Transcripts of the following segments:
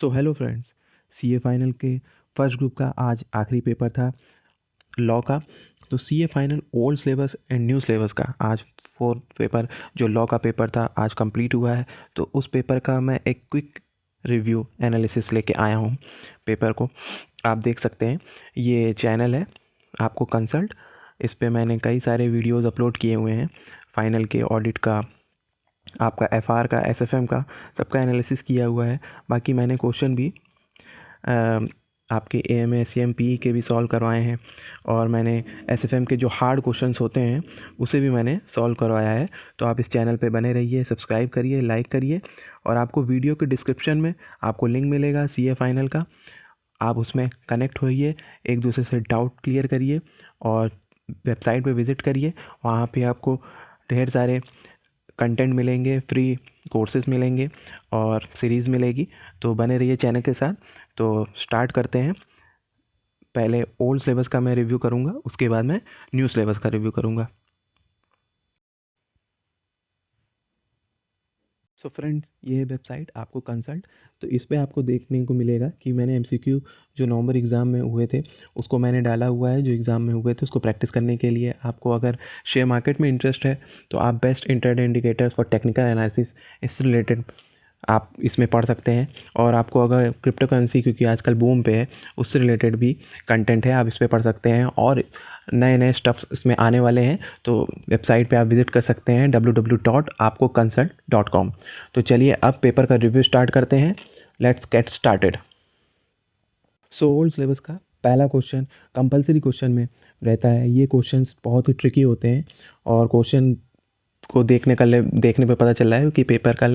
So hello friends, CA final के first group का आज आखिरी पेपर था लॉ का। तो CA final old syllabus and new syllabus का आज फोर्थ पेपर जो लॉ का पेपर था आज कंप्लीट हुआ है। तो उस पेपर का मैं एक क्विक रिव्यू एनालिसिस लेके आया हूँ। पेपर को आप देख सकते हैं, ये चैनल है आपको कंसल्ट, इस पे मैंने कई सारे वीडियोस अपलोड किए हुए हैं। फाइनल के ऑडिट का, आपका एफआर का, एसएफएम का, सबका एनालिसिस किया हुआ है। बाकी मैंने क्वेश्चन भी आपके एएमए सीएमपी के भी सॉल्व करवाए हैं, और मैंने एसएफएम के जो हार्ड क्वेश्चंस होते हैं उसे भी मैंने सॉल्व करवाया है। तो आप इस चैनल पे बने रहिए, सब्सक्राइब करिए, लाइक करिए, और आपको वीडियो के डिस्क्रिप्शन में आपको लिंक मिलेगा सीए फाइनल का। आप उसमें कनेक्ट होइए, एक दूसरे से डाउट क्लियर करिए, और वेबसाइट पे विज़िट करिए। वहाँ पे आपको ढेर सारे कंटेंट मिलेंगे, फ्री कोर्सेज मिलेंगे और सीरीज़ मिलेगी। तो बने रहिए चैनल के साथ। तो स्टार्ट करते हैं। पहले ओल्ड सिलेबस का मैं रिव्यू करूँगा, उसके बाद मैं न्यू सिलेबस का रिव्यू करूँगा। सो फ्रेंड्स, ये है वेबसाइट आपको कंसल्ट। तो इस पे आपको देखने को मिलेगा कि मैंने एमसीक्यू जो नवंबर एग्ज़ाम में हुए थे उसको मैंने डाला हुआ है, जो एग्ज़ाम में हुए थे उसको प्रैक्टिस करने के लिए। आपको अगर शेयर मार्केट में इंटरेस्ट है तो आप best intraday indicators for technical analysis इससे रिलेटेड आप इसमें पढ़ सकते हैं। और आपको अगर क्रिप्टो करेंसी, क्योंकि आजकल बूम पे है, उससे रिलेटेड भी कंटेंट है, आप इस पर पढ़ सकते हैं। और नए नए स्टफ्स इसमें आने वाले हैं, तो वेबसाइट पे आप विज़िट कर सकते हैं www.आपको-consult.com। तो चलिए अब पेपर का रिव्यू स्टार्ट करते हैं। Let's get started. So old syllabus का पहला क्वेश्चन कंपलसरी क्वेश्चन में रहता है। ये क्वेश्चंस बहुत ही ट्रिकी होते हैं, और क्वेश्चन को देखने पे पता चल रहा है कि पेपर का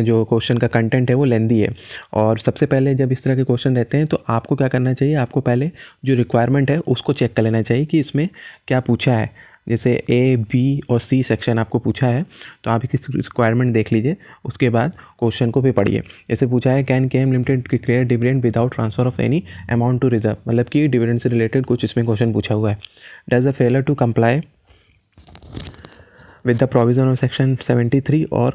जो क्वेश्चन का कंटेंट है वो लेंदी है। और सबसे पहले जब इस तरह के क्वेश्चन रहते हैं तो आपको क्या करना चाहिए, आपको पहले जो रिक्वायरमेंट है उसको चेक कर लेना चाहिए कि इसमें क्या पूछा है। जैसे ए, बी और सी सेक्शन आपको पूछा है, तो आप किस रिक्वायरमेंट देख लीजिए, उसके बाद क्वेश्चन को भी पढ़िए। जैसे पूछा है can KM limited declare dividend without transfer of any amount to reserve, मतलब कि डिविडेंड से रिलेटेड कुछ इसमें क्वेश्चन पूछा हुआ है। Does the failure to comply with the provision of section 73 or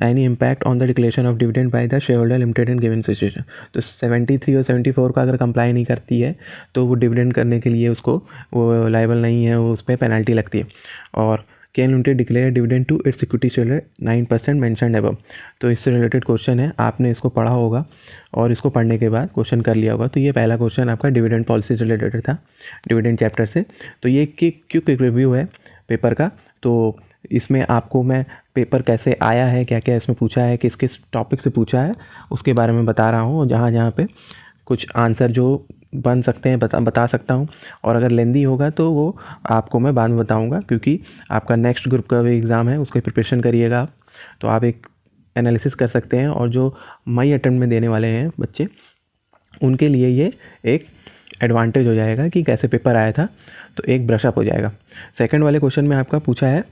any impact on the declaration of dividend by the shareholder limited in given situation। तो 73 और 74 का अगर कंप्लाई नहीं करती है तो वो डिविडेंड करने के लिए उसको वो लायबल नहीं है, वो उस पर पेनल्टी लगती है। और can limited declare dividend to its equity share 9% mentioned above. तो इससे रिलेटेड क्वेश्चन है, आपने इसको पढ़ा होगा और इसको पढ़ने के बाद क्वेश्चन कर लिया होगा। तो ये पहला क्वेश्चन आपका डिविडेंड पॉलिसी से रिलेटेड था, डिविडेंड चैप्टर से। तो ये क्विक रिव्यू है पेपर का। तो इसमें आपको मैं पेपर कैसे आया है, क्या क्या इसमें पूछा है, किस किस टॉपिक से पूछा है, उसके बारे में बता रहा हूँ। जहाँ जहाँ पे कुछ आंसर जो बन सकते हैं बता सकता हूँ, और अगर लेंदी होगा तो वो आपको मैं बाद में बताऊँगा, क्योंकि आपका नेक्स्ट ग्रुप का भी एग्ज़ाम है, उसकी प्रिपरेशन करिएगा आप। तो आप एक एनालिसिस कर सकते हैं, और जो मई अटेम्प्ट में देने वाले हैं बच्चे, उनके लिए ये एक एडवांटेज हो जाएगा कि कैसे पेपर आया था, तो एक ब्रशअप हो जाएगा। सेकंड वाले क्वेश्चन में आपका पूछा है,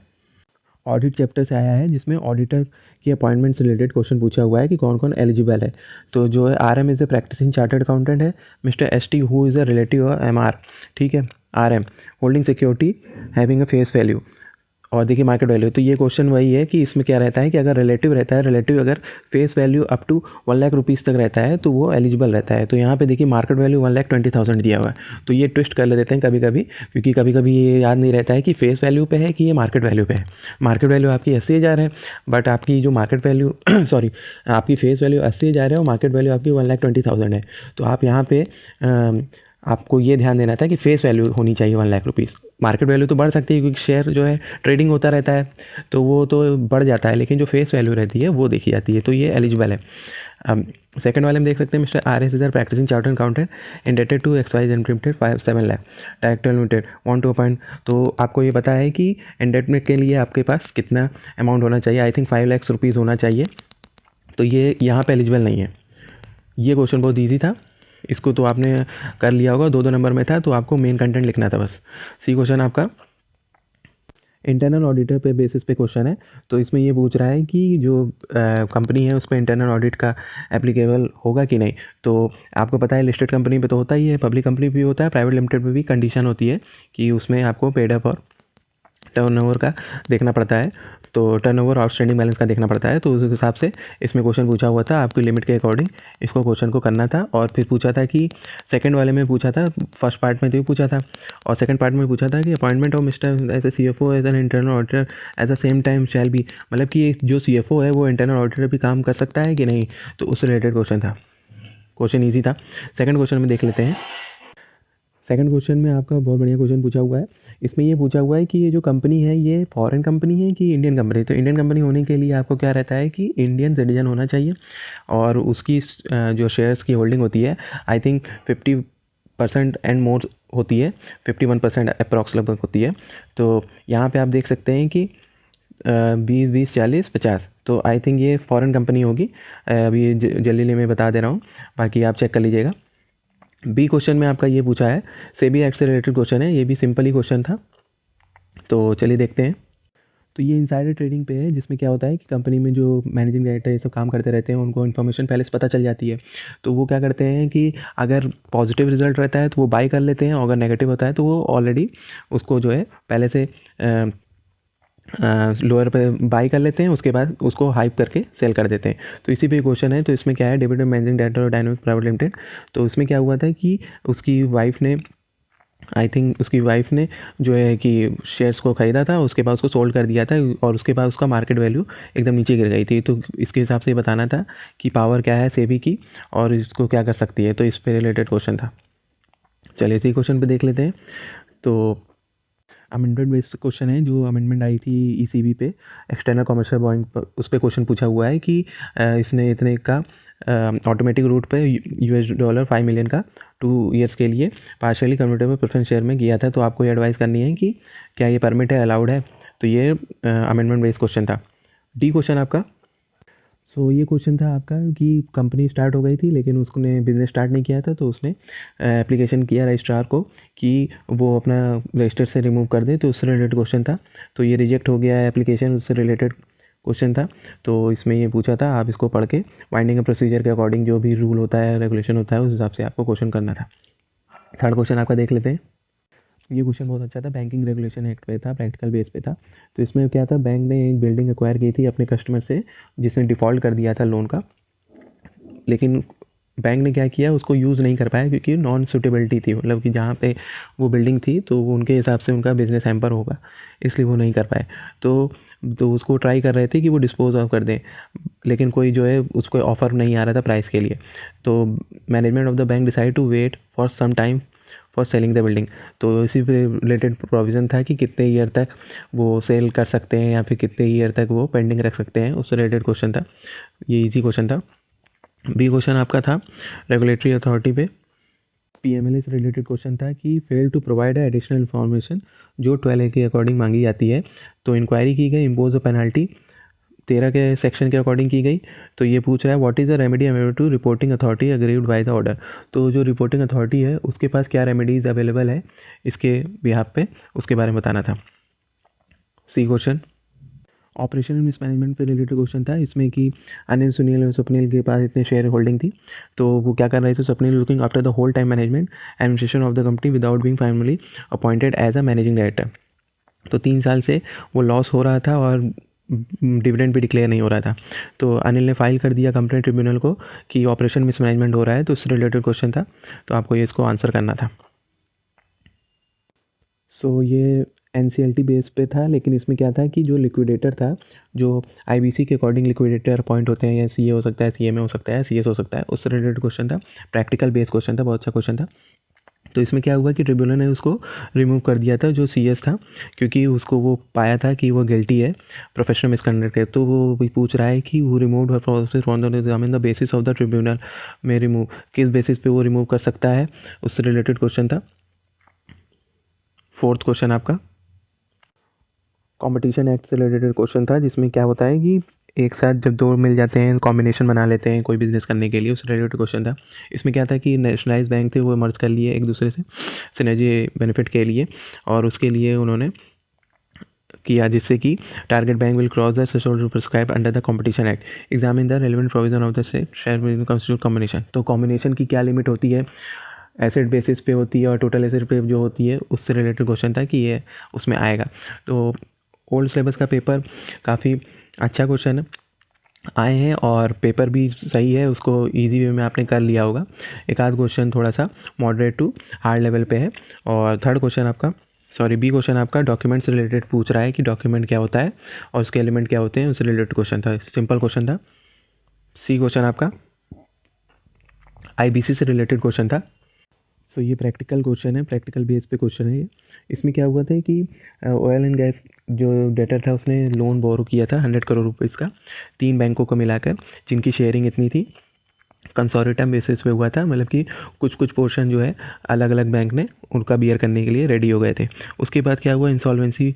ऑडिट चैप्टर से आया है, जिसमें ऑडिटर की अपॉइंटमेंट से रिलेटेड क्वेश्चन पूछा हुआ है कि कौन कौन एलिजिबल है। तो जो है RM is a practising chartered accountant है, mister ST who is a relative of MR, ठीक है, RM holding security having a face value. और देखिए मार्केट वैल्यू, तो ये क्वेश्चन वही है कि इसमें क्या रहता है कि अगर रिलेटिव रहता है, रिलेटिव अगर face value up to 1 lakh rupees तक रहता है तो वो एलिजिबल रहता है। तो यहाँ पे देखिए मार्केट वैल्यू 1,20,000 दिया हुआ है। तो ये ट्विस्ट कर लेते हैं कभी कभी, क्योंकि कभी कभी ये याद नहीं रहता है कि फेस वैल्यू पे है कि ये मार्केट वैल्यू पे है। मार्केट वैल्यू आपकी 80,000 है, बट आपकी जो मार्केट वैल्यू सॉरी, आपकी फेस वैल्यू 80,000 है और मार्केट वैल्यू आपकी 1,20,000 है। तो आप यहाँ पे आपको ये ध्यान देना था कि फेस वैल्यू होनी चाहिए 1 लाख रुपीज़। मार्केट वैल्यू तो बढ़ सकती है क्योंकि शेयर जो है ट्रेडिंग होता रहता है, तो वो तो बढ़ जाता है, लेकिन जो फेस वैल्यू रहती है वो देखी जाती है। तो ये एलिजिबल है। सेकंड वाले में देख सकते हैं, mister RS is practising chartered accountant indebted to XYZ limited 7 lakh, director limited 1 to appoint. तो आपको ये पता है कि इंडेटमेंट के लिए आपके पास कितना अमाउंट होना चाहिए, आई थिंक 5 लाख रुपीज़ होना चाहिए। तो ये यहाँ पर एलिजिबल नहीं है। ये क्वेश्चन बहुत ईजी था, इसको तो आपने कर लिया होगा, 2 नंबर में था, तो आपको मेन कंटेंट लिखना था बस। सी क्वेश्चन आपका इंटरनल ऑडिटर पे बेसिस पे क्वेश्चन है। तो इसमें ये पूछ रहा है कि जो कंपनी है उस पर इंटरनल ऑडिट का एप्लीकेबल होगा कि नहीं। तो आपको पता है लिस्टेड कंपनी पे तो होता ही है, पब्लिक कंपनी भी होता है, प्राइवेट लिमिटेड पे भी कंडीशन होती है कि उसमें आपको पेड अप और टर्नओवर का देखना पड़ता है। तो टर्नओवर आउटस्टैंडिंग बैलेंस का देखना पड़ता है। तो उस हिसाब से इसमें क्वेश्चन पूछा हुआ था, आपकी लिमिट के अकॉर्डिंग इसको क्वेश्चन को करना था। और फिर पूछा था कि सेकंड वाले में पूछा था, फर्स्ट पार्ट में तो पूछा था और सेकंड पार्ट में पूछा था कि appointment of mister as a CFO as an internal auditor at the same time shall be, मतलब कि जो CFO है वो इंटरनल ऑडिटर भी काम कर सकता है कि नहीं, तो उससे रिलेटेड क्वेश्चन था। क्वेश्चन ईजी था। सेकंड क्वेश्चन में देख लेते हैं। सेकंड क्वेश्चन में आपका बहुत बढ़िया क्वेश्चन पूछा हुआ है। इसमें ये पूछा हुआ है कि ये जो कंपनी है ये फॉरेन कंपनी है कि इंडियन कंपनी। तो इंडियन कंपनी होने के लिए आपको क्या रहता है कि इंडियन सिटीजन होना चाहिए और उसकी जो शेयर्स की होल्डिंग होती है आई थिंक 50% एंड मोर होती है, 51% अप्रॉक्स लगभग होती है। तो यहाँ पे आप देख सकते हैं कि 20, 40, 50, तो आई थिंक ये फॉरेन कंपनी होगी। अभी जल्दी मैं बता दे रहा हूँ, बाकी आप चेक कर लीजिएगा। बी क्वेश्चन में आपका ये पूछा है, सेबी एक्ट से रिलेटेड क्वेश्चन है, ये भी सिंपल ही क्वेश्चन था। तो चलिए देखते हैं। तो ये इनसाइडर ट्रेडिंग पे है, जिसमें क्या होता है कि कंपनी में जो मैनेजिंग डायरेक्टर ये सब काम करते रहते हैं उनको इन्फॉर्मेशन पहले से पता चल जाती है। तो वो क्या करते हैं कि अगर पॉजिटिव रिजल्ट रहता है तो वो बाई कर लेते हैं, और अगर नेगेटिव होता है तो वो ऑलरेडी उसको जो है पहले से लोअर पे बाई कर लेते हैं, उसके बाद उसको हाइप करके सेल कर देते हैं। तो इसी पे क्वेश्चन है। तो इसमें क्या है, डेब्यूटी मैनेजिंग डायरेक्टर और डायनामिक प्राइवेट लिमिटेड। तो उसमें क्या हुआ था कि उसकी वाइफ ने आई थिंक उसकी वाइफ ने जो है कि शेयर्स को ख़रीदा था, उसके बाद उसको सोल्ड कर दिया था और उसके बाद उसका मार्केट वैल्यू एकदम नीचे गिर गई थी। तो इसके हिसाब से बताना था कि पावर क्या है सेबी की और इसको क्या कर सकती है। तो इस पे रिलेटेड क्वेश्चन था। चलिए इसी क्वेश्चन पे देख लेते हैं। तो अमेंडमेंट बेस्ड क्वेश्चन है, जो अमेंडमेंट आई थी ECB पे, एक्सटर्नल कमर्शियल बॉइंग पर, उस पर क्वेश्चन पूछा हुआ है कि इसने इतने का ऑटोमेटिक रूट पे $US 5 मिलियन का 2 ईयर्स के लिए पार्शियली कन्वर्टेबल प्रेफरेंस शेयर में किया था। तो आपको ये एडवाइस करनी है कि क्या ये परमिट है, अलाउड है। तो ये अमेंडमेंट बेस्ड क्वेश्चन था। डी क्वेश्चन आपका। सो ये क्वेश्चन था आपका कि कंपनी स्टार्ट हो गई थी लेकिन उसने बिज़नेस स्टार्ट नहीं किया था, तो उसने एप्लीकेशन किया रजिस्ट्रार को कि वो अपना रजिस्टर से रिमूव कर दे। तो उससे रिलेटेड क्वेश्चन था। तो ये रिजेक्ट हो गया है एप्लीकेशन, उससे रिलेटेड क्वेश्चन था। तो इसमें ये पूछा था, आप इसको पढ़ के वाइंडिंग प्रोसीजर के अकॉर्डिंग जो भी रूल होता है, रेगुलेशन होता है, उस हिसाब से आपको क्वेश्चन करना था। थर्ड क्वेश्चन आपका देख लेते हैं। ये क्वेश्चन बहुत अच्छा था, बैंकिंग रेगुलेशन एक्ट पे था, प्रैक्टिकल बेस पे था। तो इसमें क्या था, बैंक ने एक बिल्डिंग एक्वायर की थी अपने कस्टमर से जिसने डिफ़ॉल्ट कर दिया था लोन का, लेकिन बैंक ने क्या किया, उसको यूज़ नहीं कर पाया क्योंकि नॉन सूटेबिलिटी थी, मतलब कि जहाँ पे वो बिल्डिंग थी तो वो उनके हिसाब से उनका बिज़नेस हैम्पर होगा, इसलिए वो नहीं कर पाए। तो उसको ट्राई कर रहे थे कि वो डिस्पोज ऑफ कर दें, लेकिन कोई जो है उसको ऑफ़र नहीं आ रहा था प्राइस के लिए। तो management of the bank decide to wait for some time for selling the building. तो इसी पे रिलेटेड प्रोविज़न था कि कितने ईयर तक वो सेल कर सकते हैं या फिर कितने ईयर तक वो पेंडिंग रख सकते हैं, उससे रिलेटेड क्वेश्चन था। ये इजी क्वेश्चन था। बी क्वेश्चन आपका था रेगुलेटरी अथॉरिटी पे, PMLA से रिलेटेड क्वेश्चन था कि fail to provide additional information जो 12A के अकॉर्डिंग मांगी जाती है। तो इंक्वायरी की गई, इम्पोज अ पेनल्टी 13 के सेक्शन के अकॉर्डिंग की गई। तो ये पूछ रहा है what is the remedy available to reporting authority aggrieved by the order. तो जो रिपोर्टिंग अथॉरिटी है उसके पास क्या रेमेडीज़ अवेलेबल है इसके बिहाफ पे, उसके बारे में बताना था। सी क्वेश्चन ऑपरेशनल मिसमैनेजमेंट पे रिलेटेड क्वेश्चन था। इसमें कि अनिल, सुनील और स्वप्निल के पास इतने शेयर होल्डिंग थी, तो वो क्या कर रहे थे, Swapnil looking after the whole time management administration of the company without being finally appointed as a managing director. तो 3 साल से वो लॉस हो रहा था और डिविडेंड भी डिक्लेयर नहीं हो रहा था। तो अनिल ने फाइल कर दिया कंप्लेंट ट्रिब्यूनल को कि ऑपरेशन मिसमैनेजमेंट हो रहा है। तो उससे रिलेटेड क्वेश्चन था, तो आपको ये इसको आंसर करना था। सो ये NCLT बेस पे था, लेकिन इसमें क्या था कि जो लिक्विडेटर था, जो IBC के अकॉर्डिंग लिक्विडेटर अपॉइंट होते हैं, या CA हो सकता है, CMA हो सकता है, CS हो सकता है, उससे रिलेटेड क्वेश्चन था। प्रैक्टिकल बेस क्वेश्चन था, बहुत अच्छा क्वेश्चन था। तो इसमें क्या हुआ कि ट्रिब्यूनल ने उसको रिमूव कर दिया था जो CS था, क्योंकि उसको वो पाया था कि वो गिल्टी है प्रोफेशनल मिसकंडक्ट है। तो वो भी पूछ रहा है कि वो remove process from the examine the basis of the tribunal में रिमूव, किस बेसिस पे वो रिमूव कर सकता है, उससे रिलेटेड क्वेश्चन था। फोर्थ क्वेश्चन आपका कंपटीशन एक्ट से रिलेटेड क्वेश्चन था, जिसमें क्या होता है कि एक साथ जब दो मिल जाते हैं, कॉम्बिनेशन बना लेते हैं कोई बिज़नेस करने के लिए, उससे रिलेटेड क्वेश्चन था। इसमें क्या था कि नेशनलाइज बैंक थे, वो मर्ज कर लिए एक दूसरे से सिनर्जी बेनिफिट के लिए, और उसके लिए उन्होंने किया जिससे कि target bank will cross the threshold prescribe under the competition act, examine the relevant provision of the share constitute combination. तो कॉम्बिनेशन की क्या लिमिट होती है, एसेट बेसिस पे होती है और टोटल एसेट पे जो होती है, उससे रिलेटेड क्वेश्चन था कि ये उसमें आएगा। तो ओल्ड सिलेबस का पेपर काफ़ी अच्छा क्वेश्चन आए हैं और पेपर भी सही है, उसको इजी वे में आपने कर लिया होगा। एक आध क्वेश्चन थोड़ा सा मॉडरेट टू हार्ड लेवल पे है। और थर्ड क्वेश्चन आपका बी क्वेश्चन आपका डॉक्यूमेंट से रिलेटेड पूछ रहा है कि डॉक्यूमेंट क्या होता है और उसके एलिमेंट क्या होते हैं, उससे रिलेटेड क्वेश्चन था, सिंपल क्वेश्चन था। सी क्वेश्चन आपका IBC से रिलेटेड क्वेश्चन था। सो ये प्रैक्टिकल क्वेश्चन है, प्रैक्टिकल बेस पे क्वेश्चन है ये। इसमें क्या हुआ था कि ऑयल एंड गैस जो डेटर था उसने लोन बोरो किया था 100 करोड़ रुपीज़ का 3 बैंकों को मिलाकर, जिनकी शेयरिंग इतनी थी, कंसोर्टियम बेसिस पे हुआ था, मतलब कि कुछ कुछ पोर्शन जो है अलग अलग बैंक ने उनका बियर करने के लिए रेडी हो गए थे। उसके बाद क्या हुआ, इंसॉल्वेंसी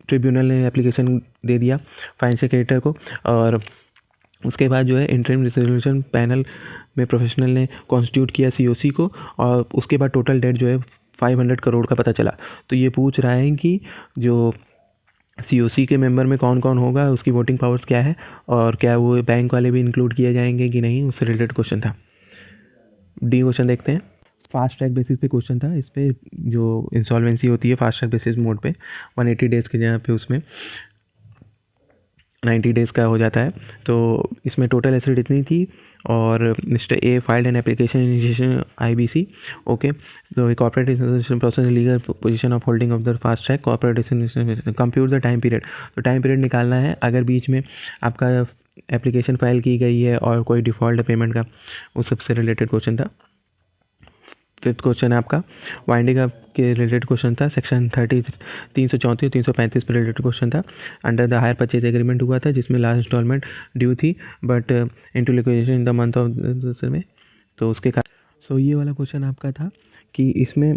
ट्रिब्यूनल ने एप्लीकेशन दे दिया फाइनेंशियल क्रेडिटर को, और उसके बाद जो है इंटरिम रेजोल्यूशन पैनल में प्रोफेशनल ने कॉन्स्टिट्यूट किया COC को, और उसके बाद टोटल डेट जो है 500 करोड़ का पता चला। तो ये पूछ रहा है कि जो COC के मेंबर में कौन कौन होगा, उसकी वोटिंग पावर्स क्या है, और क्या वो बैंक वाले भी इंक्लूड किए जाएंगे कि नहीं, उससे रिलेटेड क्वेश्चन था। डी क्वेश्चन देखते हैं। फास्ट ट्रैक बेसिस पे क्वेश्चन था। इस पर जो इंसॉल्वेंसी होती है फास्ट ट्रैक बेसिस मोड पे 180 डेज़ के जगह पे उसमें 90 डेज़ का हो जाता है। तो इसमें टोटल एसेट इतनी थी, और mister A filed an application initiation IBC। Okay, तो corporate process legal position of holding of the fast track corporate compute the time period. तो टाइम पीरियड निकालना है अगर बीच में आपका एप्लीकेशन फाइल की गई है और कोई डिफ़ॉल्ट पेमेंट का, उस सबसे रिलेटेड क्वेश्चन था। फिफ्थ क्वेश्चन है आपका वाइंडिंग अप के रिलेटेड क्वेश्चन था, सेक्शन 334 335 पर रिलेटेड क्वेश्चन था। Under the hire purchase agreement हुआ था जिसमें लास्ट इंस्टॉलमेंट ड्यू थी, but into liquidation in the month of में, तो उसके कारण ये वाला क्वेश्चन आपका था कि इसमें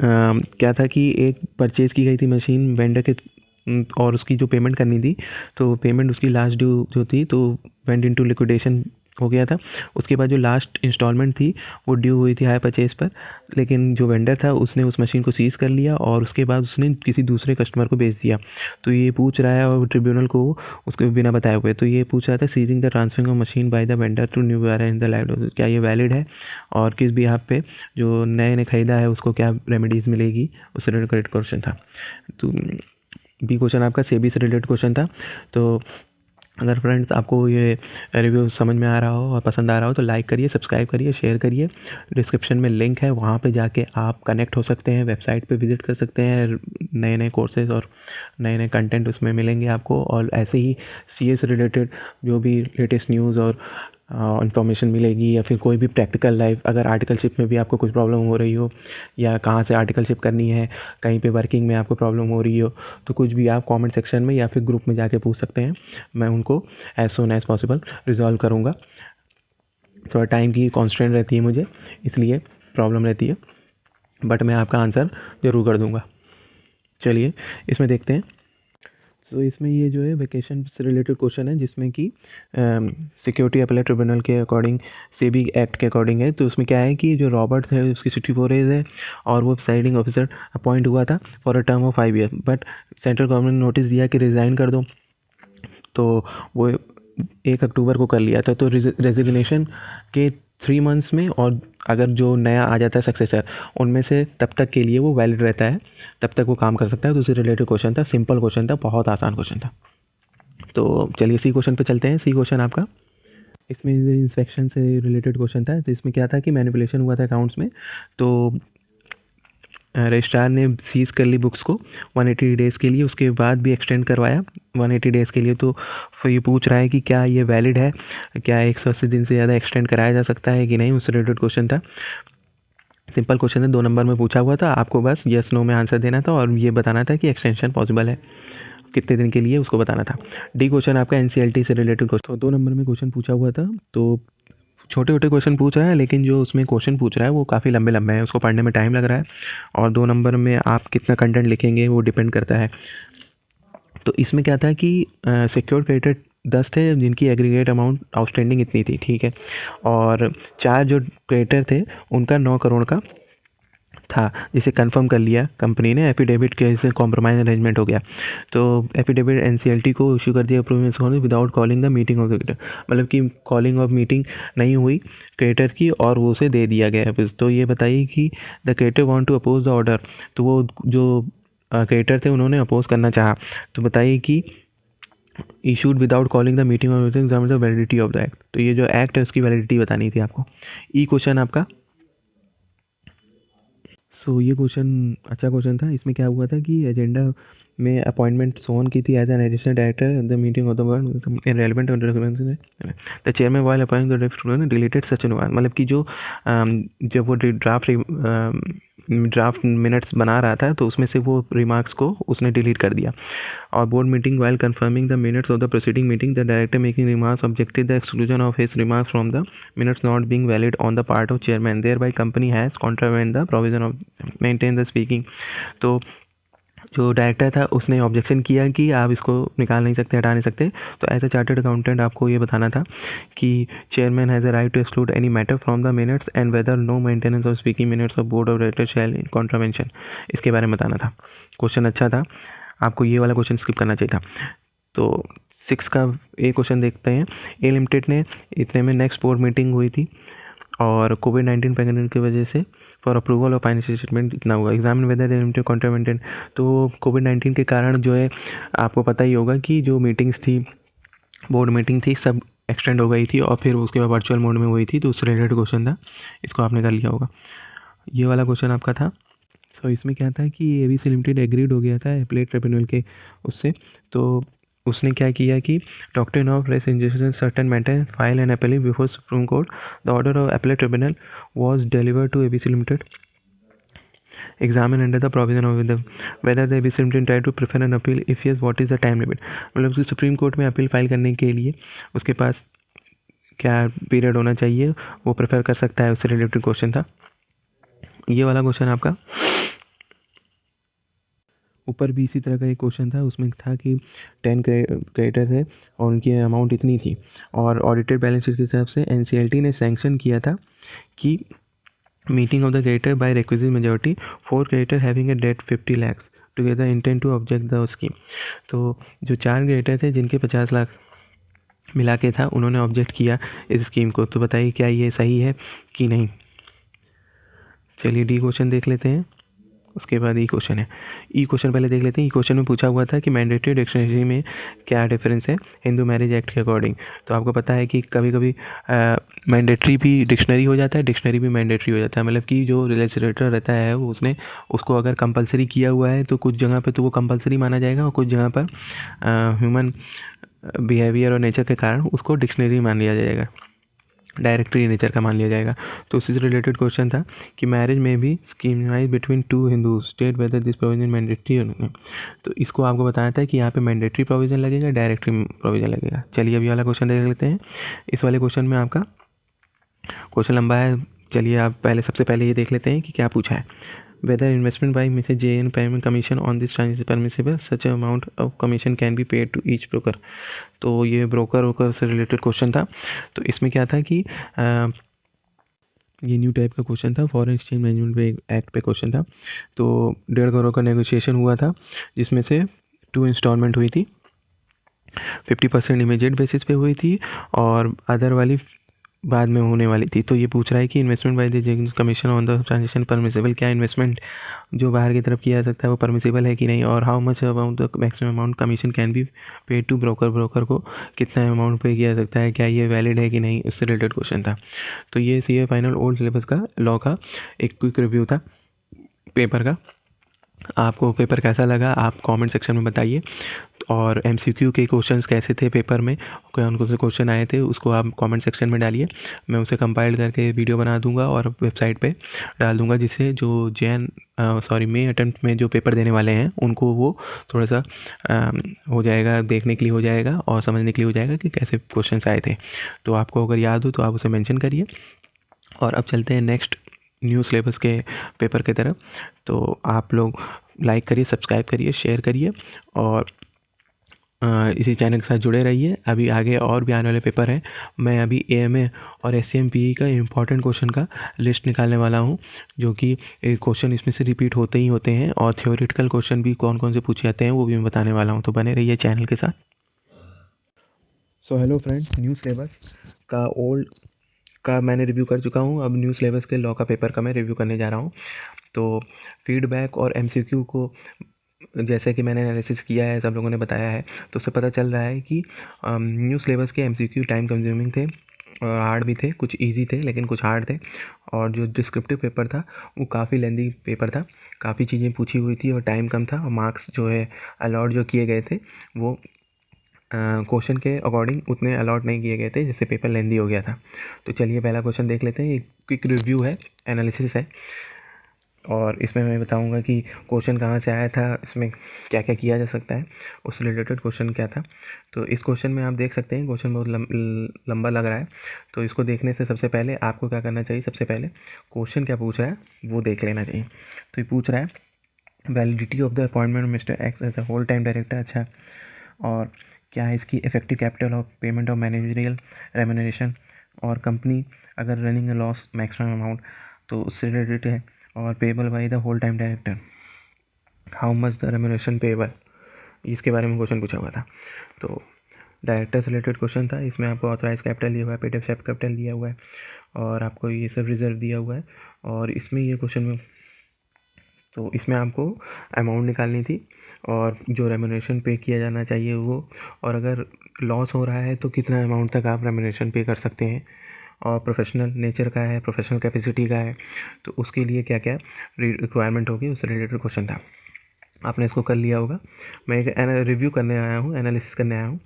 क्या था कि एक परचेज़ की गई थी मशीन वेंडर के, और उसकी जो पेमेंट करनी थी, तो पेमेंट उसकी लास्ट ड्यू जो थी, तो वेंट इनटू लिक्विडेशन हो गया था। उसके बाद जो लास्ट इंस्टॉलमेंट थी वो ड्यू हुई थी हायर परचेज़ पर, लेकिन जो वेंडर था उसने उस मशीन को सीज़ कर लिया और उसके बाद उसने किसी दूसरे कस्टमर को बेच दिया। तो ये पूछ रहा है, और ट्रिब्यूनल को उसके बिना बताए हुए, तो ये पूछ रहा था seizing the transferring of machine by the vendor to new buyer in the live, क्या ये वैलिड है, और किस बिहाफ पे जो नए ने ख़रीदा है उसको क्या रेमेडीज़ मिलेगी, उससे रिलेटेड क्वेश्चन था। तो बी क्वेश्चन आपका सेबी से रिलेटेड क्वेश्चन था। तो अगर फ्रेंड्स आपको ये रिव्यू समझ में आ रहा हो और पसंद आ रहा हो तो लाइक करिए, सब्सक्राइब करिए, शेयर करिए। डिस्क्रिप्शन में लिंक है, वहाँ पे जाके आप कनेक्ट हो सकते हैं, वेबसाइट पे विज़िट कर सकते हैं, नए नए कोर्सेज़ और नए नए कंटेंट उसमें मिलेंगे आपको। और ऐसे ही CA से रिलेटेड जो भी लेटेस्ट न्यूज़ और इन्फॉर्मेशन मिलेगी, या फिर कोई भी प्रैक्टिकल लाइफ, अगर आर्टिकलशिप में भी आपको कुछ प्रॉब्लम हो रही हो, या कहाँ से आर्टिकलशिप करनी है, कहीं पे वर्किंग में आपको प्रॉब्लम हो रही हो, तो कुछ भी आप कमेंट सेक्शन में या फिर ग्रुप में जाके पूछ सकते हैं। मैं उनको as soon as possible resolve करूँगा। थोड़ा टाइम की कॉन्स्टेंट रहती है मुझे, इसलिए प्रॉब्लम रहती है, बट मैं आपका आंसर ज़रूर कर दूँगा। चलिए इसमें देखते हैं। तो इसमें ये जो है वेकेशन से रिलेटेड क्वेश्चन है, जिसमें कि सिक्योरिटी अपीलेट ट्रिब्यूनल के अकॉर्डिंग सेबी एक्ट के अकॉर्डिंग है। तो उसमें क्या है कि जो रॉबर्ट है उसकी 64 एज है और वो प्रिसाइडिंग ऑफिसर अपॉइंट हुआ था for a term of 5 year, but central government ने नोटिस दिया कि रिज़ाइन कर दो, तो वो 1 अक्टूबर को कर लिया था। तो रेजिग्नेशन के 3 मंथ्स में, और अगर जो नया आ जाता है सक्सेसर, उनमें से तब तक के लिए वो वैलिड रहता है, तब तक वो काम कर सकता है। तो उससे रिलेटेड क्वेश्चन था, सिंपल क्वेश्चन था, बहुत आसान क्वेश्चन था। तो चलिए सी क्वेश्चन पे चलते हैं। सी क्वेश्चन आपका इसमें इंस्पेक्शन से रिलेटेड क्वेश्चन था। तो इसमें क्या था कि मैनिपुलेशन हुआ था अकाउंट्स में, तो रजिस्ट्रार ने सीज़ कर ली बुक्स को 180 डेज़ के लिए, उसके बाद भी एक्सटेंड करवाया 180 डेज़ के लिए। तो फिर ये पूछ रहा है कि क्या ये वैलिड है, क्या 180 दिन से ज़्यादा एक्सटेंड कराया जा सकता है कि नहीं, उससे रिलेटेड क्वेश्चन था। सिंपल क्वेश्चन है, 2 नंबर में पूछा हुआ था, आपको बस येस नो में आंसर देना था और ये बताना था कि एक्सटेंशन पॉसिबल है कितने दिन के लिए, उसको बताना था। डी क्वेश्चन आपका NCLT से रिलेटेड क्वेश्चन, तो 2 नंबर में क्वेश्चन पूछा हुआ था। तो छोटे छोटे क्वेश्चन पूछ रहा है, लेकिन जो उसमें क्वेश्चन पूछ रहा है वो काफ़ी लंबे लंबे हैं, उसको पढ़ने में टाइम लग रहा है, और 2 नंबर में आप कितना कंटेंट लिखेंगे वो डिपेंड करता है। तो इसमें क्या था कि सिक्योर्ड क्रेडिटर 10 थे जिनकी एग्रीगेट अमाउंट आउटस्टैंडिंग इतनी थी, ठीक है, और 4 जो क्रेडिटर थे उनका 9 करोड़ का था, जिसे कंफर्म कर लिया कंपनी ने, एफिडेविट के से कॉम्प्रोमाइज अरेंजमेंट हो गया। तो एफिडेविट NCLT को इशू कर दिया approval without calling the meeting of creditor, मतलब कि कॉलिंग ऑफ मीटिंग नहीं हुई क्रेडिटर की और वो उसे दे दिया गया। तो ये बताइए कि the creditor want to oppose the order, तो वो जो क्रिएटर थे उन्होंने अपोज करना चाहा। तो बताइए कि issued without calling the meeting of exam the validity of the act. तो ये जो एक्ट है उसकी वैलिडिटी बतानी थी आपको। ई क्वेश्चन आपका। सो ये क्वेश्चन अच्छा क्वेश्चन था। इसमें क्या हुआ था कि एजेंडा में अपॉइंटमेंट सोन की थी as an additional director the meeting of the word in relevant the chairman while appointing the director deleted such an मतलब कि जो जब वो ड्राफ्ट मिनट्स बना रहा था तो उसमें से वो रिमार्क्स को उसने डिलीट कर दिया। और board meeting while confirming the minutes of the proceeding meeting the director making remarks objected the exclusion of his remarks from the minutes not being valid on the part of chairman thereby company has contravened the provision of maintain the speaking. तो जो director था उसने objection किया कि आप इसको निकाल नहीं सकते, हटा नहीं सकते। तो एज अ चार्टर्ड अकाउंटेंट आपको ये बताना था कि chairman has a right to exclude any matter from the minutes and whether no maintenance of speaking minutes of board of director shall in contravention. इसके बारे में बताना था। क्वेश्चन अच्छा था, आपको ये वाला क्वेश्चन स्किप करना चाहिए था। तो 6 का ए क्वेश्चन देखते हैं। ए लिमिटेड ने इतने में नेक्स्ट बोर्ड मीटिंग हुई थी और कोविड-19 पैंडेमिक की वजह से for approval of financial statement इतना हुआ। Examine whether limited contravened. तो कोविड-19 के कारण जो है आपको पता ही होगा कि जो मीटिंग्स थी, बोर्ड मीटिंग थी, सब एक्सटेंड हो गई थी और फिर उसके बाद वर्चुअल मोड में हुई थी। तो उससे रिलेटेड क्वेश्चन था, इसको आपने कर लिया होगा। ये वाला क्वेश्चन आपका था। सो इसमें क्या था कि एबीसी लिमिटेड एग्रीड हो गया था एपलेट ट्रिब्यूनल के उससे। तो उसने क्या किया कि doctrine of res injustice certain matter file and appeal before Supreme Court the order of appellate tribunal was delivered to ABC limited examine under the provision of the whether the ABC limited try to prefer an appeal if yes what is the time limit. मतलब कि Supreme Court में appeal file करने के लिए उसके पास क्या period होना चाहिए, वो प्रेफर कर सकता है, उससे रिलेटेड क्वेश्चन था। ये वाला क्वेश्चन आपका। ऊपर भी इसी तरह का एक क्वेश्चन था, उसमें था कि 10 क्रेडिटर थे और उनकी अमाउंट इतनी थी और ऑडिटेड बैलेंस शीट के हिसाब से एनसीएलटी ने सैंक्शन किया था कि meeting of the creditor by requisite majority 4 creditor having a debt 50 lakh together intent to object the scheme. तो जो 4 क्रेडिटर थे जिनके 50 लाख मिला के था, उन्होंने ऑब्जेक्ट किया इस स्कीम को। तो बताइए क्या ये सही है कि नहीं। चलिए डी क्वेश्चन देख लेते हैं, उसके बाद ई क्वेश्चन है। ई क्वेश्चन पहले देख लेते हैं। ई क्वेश्चन में पूछा हुआ था कि मैंडेटरी डिक्शनरी में क्या डिफरेंस है हिंदू मैरिज एक्ट के अकॉर्डिंग। तो आपको पता है कि कभी कभी मैंडेटरी भी डिक्शनरी हो जाता है, डिक्शनरी भी मैंडेटरी हो जाता है। मतलब कि जो लेजिस्लेटर रहता है वो उसने उसको अगर कंपलसरी किया हुआ है तो कुछ जगह पे तो वो कंपलसरी माना जाएगा और कुछ जगह पर ह्यूमन बिहेवियर और नेचर के कारण उसको डिक्शनरी मान लिया जाएगा, डायरेक्टरी नेचर का मान लिया जाएगा। तो उसी से रिलेटेड क्वेश्चन था कि मैरिज में भी स्कीमाइज between 2 Hindu state whether this provision mandatory. तो इसको आपको बताना था कि यहाँ पे मैंडेटरी प्रोविजन लगेगा, डायरेक्टरी प्रोविजन लगेगा। चलिए अभी वाला क्वेश्चन देख लेते हैं। इस वाले क्वेश्चन में आपका क्वेश्चन लंबा है, चलिए आप सबसे पहले ये देख लेते हैं कि क्या पूछा है। Whether investment by Mrs. J.N. payment commission on this transaction is permissible, such amount of commission can be paid to each broker। तो ये ब्रोकर से रिलेटेड क्वेश्चन था। तो इसमें क्या था कि ये न्यू टाइप का क्वेश्चन था, फॉरेन एक्सचेंज मैनेजमेंट एक्ट पे क्वेश्चन था। तो 1.5 करोड़ का नेगोशिएशन हुआ था जिसमें से 2 इंस्टॉलमेंट हुई थी, 50% इमीडिएट बेसिस पे हुई थी और अदर वाली बाद में होने वाली थी। तो ये पूछ रहा है कि investment by the commission on the transaction permissible, क्या इन्वेस्टमेंट जो बाहर की तरफ किया जा सकता है वो परमिसेबल है कि नहीं, और how much amount the maximum amount commission can be paid to broker, broker को कितना अमाउंट पे किया जा सकता है, क्या ये वैलिड है कि नहीं, उससे रिलेटेड क्वेश्चन था। तो ये सीए फाइनल ओल्ड सिलेबस का लॉ का एक क्विक रिव्यू था पेपर का। आपको पेपर कैसा लगा आप कमेंट सेक्शन में बताइए। और एमसीक्यू के क्वेश्चंस कैसे थे पेपर में, कौन कौन से क्वेश्चन आए थे, उसको आप कमेंट सेक्शन में डालिए। मैं उसे कंपाइल करके वीडियो बना दूंगा और वेबसाइट पे डाल दूंगा, जिससे जो मई अटेम्प्ट में जो पेपर देने वाले हैं उनको वो थोड़ा सा हो जाएगा, देखने के लिए हो जाएगा और समझने के लिए हो जाएगा कि कैसे क्वेश्चंस आए थे। तो आपको अगर याद हो तो आप उसे मेंशन करिए। और अब चलते हैं नेक्स्ट न्यू सिलेबस के पेपर की तरफ। तो आप लोग लाइक करिए, सब्सक्राइब करिए, शेयर करिए और इसी चैनल के साथ जुड़े रहिए। अभी आगे और भी आने वाले पेपर हैं। मैं अभी एएमए और एससीएमपीई का इम्पॉर्टेंट क्वेश्चन का लिस्ट निकालने वाला हूं, जो कि क्वेश्चन इसमें से रिपीट होते ही होते हैं और थ्योरेटिकल क्वेश्चन भी कौन कौन से पूछे जाते हैं वो भी मैं बताने वाला हूं। तो बने रहिए चैनल के साथ। So hello friends, new syllabus का ओल्ड का मैंने रिव्यू कर चुका हूँ। अब न्यू सिलेबस के लॉ का पेपर का मैं रिव्यू करने जा रहा हूँ। तो फीडबैक और एमसीक्यू को जैसे कि मैंने एनालिसिस किया है, सब लोगों ने बताया है, तो उससे पता चल रहा है कि न्यू सिलेबस के एमसीक्यू टाइम कंज्यूमिंग थे और हार्ड भी थे, कुछ इजी थे लेकिन कुछ हार्ड थे। और जो डिस्क्रिप्टिव पेपर था वो काफ़ी लेंदी पेपर था, काफ़ी चीज़ें पूछी हुई थी और टाइम कम था, और मार्क्स जो है अलॉट जो किए गए थे वो क्वेश्चन के अकॉर्डिंग उतने अलॉट नहीं किए गए थे, जिससे पेपर लेंदी हो गया था। तो चलिए पहला क्वेश्चन देख लेते हैं। एक क्विक रिव्यू है, एनालिसिस है, और इसमें मैं बताऊंगा कि क्वेश्चन कहाँ से आया था, इसमें क्या क्या किया जा सकता है, उससे रिलेटेड क्वेश्चन क्या था। तो इस क्वेश्चन में आप देख सकते हैं क्वेश्चन बहुत लंबा लग रहा है, तो इसको देखने से सबसे पहले आपको क्या करना चाहिए, सबसे पहले क्वेश्चन क्या पूछ रहा है वो देख लेना चाहिए। तो ये पूछ रहा है validity of the appointment mister X as a whole time director. अच्छा, और क्या है इसकी effective capital of payment of managerial remuneration, और कंपनी अगर running a loss maximum amount तो उससे रिलेटेड है, और payable by the whole time director, how much the remuneration payable, इसके बारे में क्वेश्चन पूछा हुआ था। तो डायरेक्टर से रिलेटेड क्वेश्चन था, इसमें आपको ऑथराइज कैपिटल दिया हुआ है, पेड अप शेयर कैपिटल दिया हुआ है, और आपको ये सब रिजर्व दिया हुआ है। और इसमें ये क्वेश्चन में, तो इसमें आपको अमाउंट निकालनी थी और जो रेम्यूनरेशन पे किया जाना चाहिए वो, और अगर लॉस हो रहा है तो कितना अमाउंट तक आप रेम्यूनरेशन पे कर सकते हैं, और प्रोफेशनल नेचर का है, प्रोफेशनल कैपेसिटी का है, तो उसके लिए क्या क्या रिक्वायरमेंट होगी उससे रिलेटेड क्वेश्चन था। आपने इसको कर लिया होगा। मैं एक रिव्यू करने आया हूँ, एनालिसिस करने आया हूँ,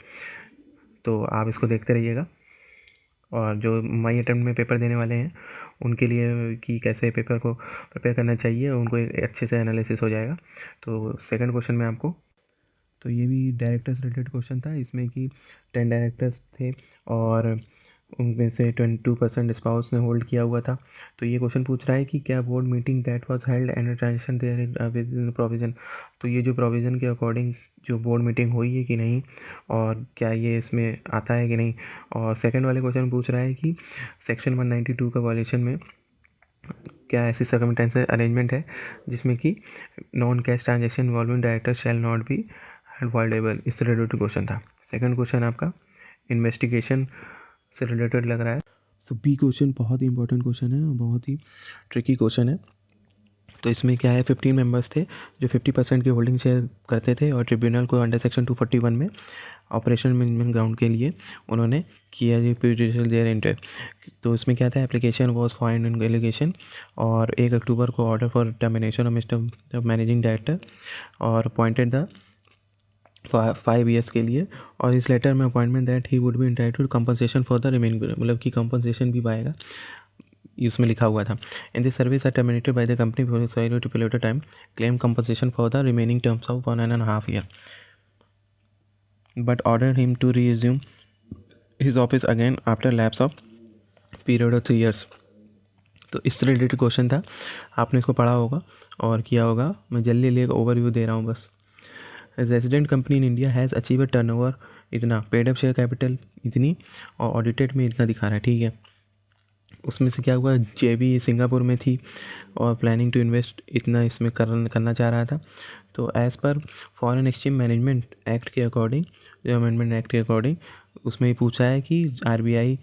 तो आप इसको देखते रहिएगा। और जो माई अटेम्प्ट में पेपर देने वाले हैं उनके लिए कि कैसे पेपर को प्रिपेयर करना चाहिए, उनको एक अच्छे से एनालिसिस हो जाएगा। तो सेकंड क्वेश्चन में आपको, तो ये भी डायरेक्टर से रिलेटेड क्वेश्चन था, इसमें कि 10 डायरेक्टर्स थे और उनमें से 22% स्पाउस ने होल्ड किया हुआ था। तो ये क्वेश्चन पूछ रहा है कि क्या board meeting that was held and transaction there with in provision, तो ये जो प्रोविज़न के अकॉर्डिंग जो बोर्ड मीटिंग हुई है कि नहीं, और क्या ये इसमें आता है कि नहीं। और सेकंड वाले क्वेश्चन पूछ रहा है कि सेक्शन 192 का वायलेशन में क्या ऐसी सर्कमस्टेंसेस अरेंजमेंट है जिसमें कि non cash transaction involving director shall not be avoidable, इससे रिलेटेड क्वेश्चन था। सेकंड क्वेश्चन आपका इन्वेस्टिगेशन से रिलेटेड लग रहा है। तो बी क्वेश्चन बहुत ही इंपॉर्टेंट क्वेश्चन है और बहुत ही ट्रिकी क्वेश्चन है। तो इसमें क्या है, 15 मेंबर्स थे जो 50% की होल्डिंग शेयर करते थे, और ट्रिब्यूनल को अंडर सेक्शन 241 में ऑपरेशन मैनेजमेंट ग्राउंड के लिए उन्होंने किया देयर इंटर। तो इसमें क्या था, application was find in allegation, और 1 अक्टूबर को order for termination of mister managing director, और अपॉइंटेड द 5 ईयर्स के लिए, और इस लेटर में appointment that he would be entitled compensation for the remaining, मतलब कि कंपनसेशन भी पाएगा, इसमें लिखा हुआ था। In this service are terminated by the company for sorry to period of time, claim compensation for the remaining terms of 1.5 year, but order him to resume his office again after lapse of period of 3 years। तो इससे related question था, आपने इसको पढ़ा होगा और किया होगा, मैं जल्दी ले ओवरव्यू दे रहा हूँ बस। Resident company in India has achieve turnover इतना, पेड अप शेयर कैपिटल इतनी, और ऑडिटेड में इतना दिखा रहा है, ठीक है। उसमें से क्या हुआ, जेबी सिंगापुर में थी और प्लानिंग टू इन्वेस्ट इतना इसमें करना चाह रहा था। तो as per foreign exchange management act के अकॉर्डिंग, जो अमेंडमेंट एक्ट के अकॉर्डिंग, उसमें पूछा है कि RBI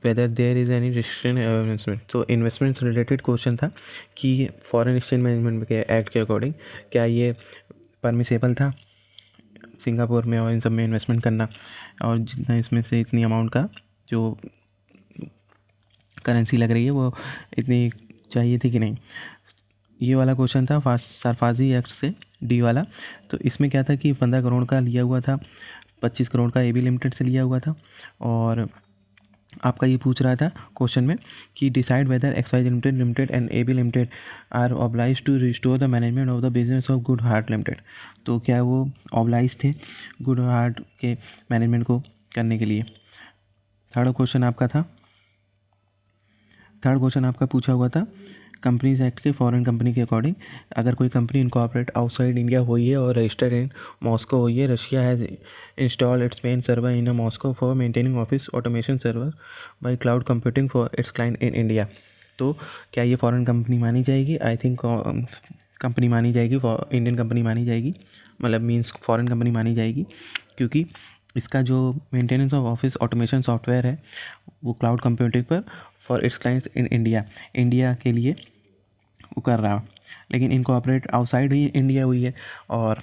whether there is any restriction investment. तो इन्वेस्टमेंट से रिलेटेड क्वेश्चन था कि फॉरेन एक्सचेंज मैनेजमेंट के एक्ट के अकॉर्डिंग क्या ये परमिसेबल था सिंगापुर में और इन सब में इन्वेस्टमेंट करना, और जितना इसमें से इतनी अमाउंट का जो करेंसी लग रही है वो इतनी चाहिए थी कि नहीं। ये वाला क्वेश्चन था सरफाजी एक्ट से, डी वाला। तो इसमें क्या था कि 15 करोड़ का लिया हुआ था, 25 करोड़ का एबी लिमिटेड से लिया हुआ था, और आपका ये पूछ रहा था क्वेश्चन में कि decide whether XYZ limited and AB limited are oblige to restore the management of the business of Good Heart limited. तो क्या वो ऑब्लाइज थे गुड हार्ट के मैनेजमेंट को करने के लिए। थर्ड क्वेश्चन आपका पूछा हुआ था कंपनीज एक्ट के फॉरेन कंपनी के अकॉर्डिंग, अगर कोई कंपनी इनकॉर्पोरेट आउटसाइड इंडिया हुई है और रजिस्टर्ड इन मॉस्को हुई है, Russia has install its main server in a Moscow for maintaining office automation server by cloud computing for its client in India. तो क्या ये फॉरेन कंपनी मानी जाएगी? आई थिंक कंपनी मानी जाएगी, इंडियन कंपनी मानी जाएगी, मतलब मीन्स फॉरेन कंपनी मानी जाएगी, क्योंकि इसका जो maintenance of office automation software है वो क्लाउड कंप्यूटिंग पर for its clients in India के लिए वो कर रहा है। लेकिन इनकॉर्पोरेट आउटसाइड ही इंडिया हुई है। और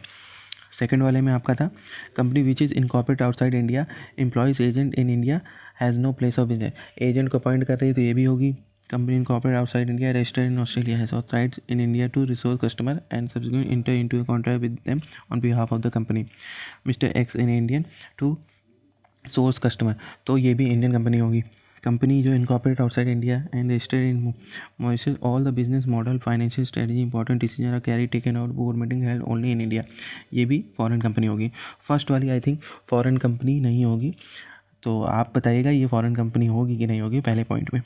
सेकंड वाले में आपका था company which is incorporate outside India employs agent in India has no place of business. Agent को अपॉइंट कर रही है तो ये भी होगी। Company incorporate outside India registered in Australia has authorised in India to resource customer and subsequent enter into a contract with them on behalf of the company mister X in Indian to source customer, तो ये भी Indian company होगी। Company जो incorporated outside India and registered in Mauritius all the business model financial strategy important decision are carry taken out board meeting held only in India, ये भी foreign company होगी। First वाली I think foreign company नहीं होगी, तो आप बताइएगा ये फॉरेन कंपनी होगी कि नहीं होगी पहले पॉइंट में।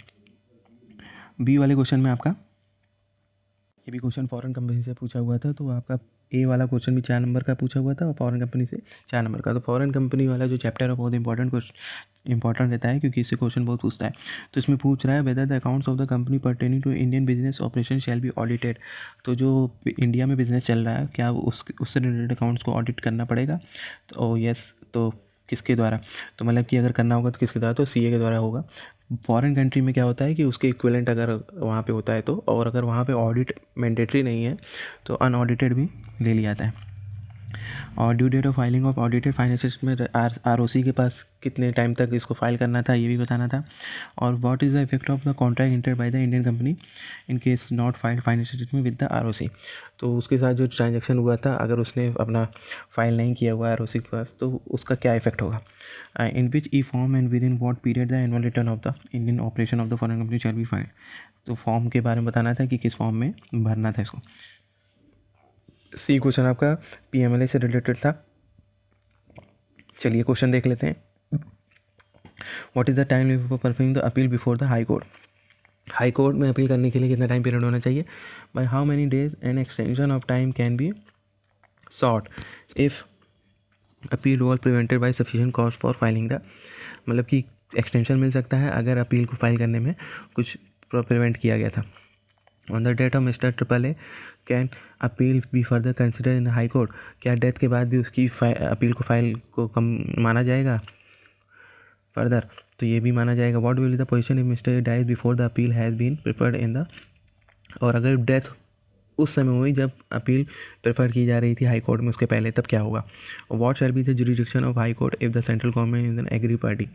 बी वाले क्वेश्चन में आपका ये भी क्वेश्चन फॉरेन कंपनी से पूछा हुआ था, तो आपका ए वाला क्वेश्चन भी 4 नंबर का पूछा हुआ था और फॉरेन कंपनी से 4 नंबर का। तो फॉरेन कंपनी वाला जो चैप्टर है बहुत इंपॉर्टेंट रहता है क्योंकि इससे क्वेश्चन बहुत पूछता है। तो इसमें पूछ रहा है whether the accounts of the company pertaining to Indian business operation shall be audited. तो जो इंडिया में बिजनेस चल रहा है क्या उससे रिलेटेड अकाउंट्स को ऑडिट करना पड़ेगा। तो यस, तो किसके द्वारा, तो मतलब कि अगर करना होगा तो किसके द्वारा, तो सीए के द्वारा होगा। फॉरेन कंट्री में क्या होता है कि उसके इक्विवेलेंट अगर वहाँ पे होता है तो, और अगर वहाँ पे ऑडिट मैंडेटरी नहीं है तो अनऑडिटेड भी ले लिया जाता है। और due date of filing of audited financial में आरओसी के पास कितने टाइम तक इसको फाइल करना था ये भी बताना था। और what is the effect of the contract inter by the Indian company in case not filed financial statement with the ROC. तो उसके साथ जो ट्रांजैक्शन हुआ था अगर उसने अपना फाइल नहीं किया हुआ आरओसी के पास तो उसका क्या इफेक्ट होगा। In which e form and within what period the annual return of the Indian operation of the foreign company shall be filed. तो फॉर्म के बारे में बताना था कि किस फॉर्म में भरना था इसको। सी क्वेश्चन आपका पीएमएलए से रिलेटेड था। चलिए क्वेश्चन देख लेते हैं। What is the time limit for performing the appeal before the high court. High court में अपील करने के लिए कितना टाइम पीरियड होना चाहिए। By how many days an extension of time can be sought if appeal was prevented by sufficient cost for filing the, मतलब कि extension मिल सकता है अगर अपील को फाइल करने में कुछ प्रिवेंट किया गया था। On the death of mister triple A can appeal be further consider in high court. क्या डेथ के बाद भी उसकी अपील को फाइल को कम माना जाएगा फर्दर, तो ये भी माना जाएगा। What will the position if mister dies before the appeal has been preferred in the, और अगर डेथ उस समय हुई जब अपील प्रेफर की जा रही थी हाई कोर्ट में उसके पहले, तब क्या होगा। What shall be the jurisdiction of high court if the central government is an agree party.